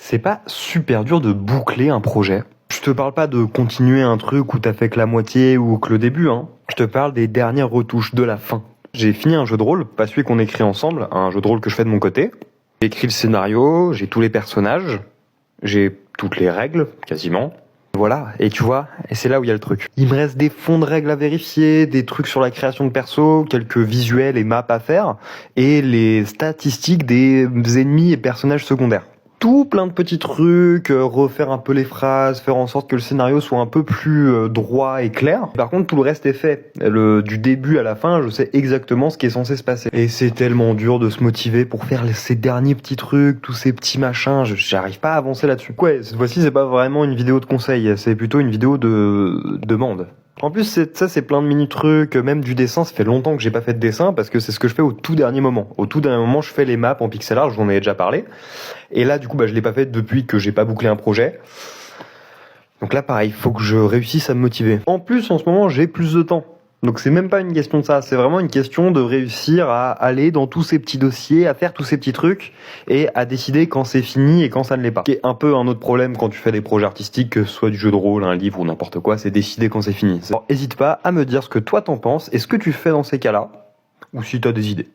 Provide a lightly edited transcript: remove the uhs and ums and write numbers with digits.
C'est pas super dur de boucler un projet. Je te parle pas de continuer un truc où t'as fait que la moitié ou que le début, hein. Je te parle des dernières retouches, de la fin. J'ai fini un jeu de rôle, pas celui qu'on écrit ensemble, un jeu de rôle que je fais de mon côté. J'ai écrit le scénario, j'ai tous les personnages, j'ai toutes les règles, quasiment. Voilà, et tu vois, et c'est là où il y a le truc. Il me reste des fonds de règles à vérifier, des trucs sur la création de perso, quelques visuels et maps à faire, et les statistiques des ennemis et personnages secondaires. Tout plein de petits trucs, refaire un peu les phrases, faire en sorte que le scénario soit un peu plus droit et clair. Par contre, tout le reste est fait. Du début à la fin, je sais exactement ce qui est censé se passer. Et c'est tellement dur de se motiver pour faire ces derniers petits trucs, tous ces petits machins, j'arrive pas à avancer là-dessus. Ouais, cette fois-ci, c'est pas vraiment une vidéo de conseil, c'est plutôt une vidéo de demande. En plus, c'est plein de mini-trucs, même du dessin, ça fait longtemps que j'ai pas fait de dessin, parce que c'est ce que je fais au tout dernier moment. Au tout dernier moment, je fais les maps en pixel art, j'en ai déjà parlé. Et là, du coup, je l'ai pas fait depuis que j'ai pas bouclé un projet. Donc là, pareil, faut que je réussisse à me motiver. En plus, en ce moment, j'ai plus de temps. Donc c'est même pas une question de ça, c'est vraiment une question de réussir à aller dans tous ces petits dossiers, à faire tous ces petits trucs, et à décider quand c'est fini et quand ça ne l'est pas. Qui est un peu un autre problème quand tu fais des projets artistiques, que ce soit du jeu de rôle, un livre ou n'importe quoi, c'est décider quand c'est fini. Alors hésite pas à me dire ce que toi t'en penses et ce que tu fais dans ces cas-là, ou si t'as des idées.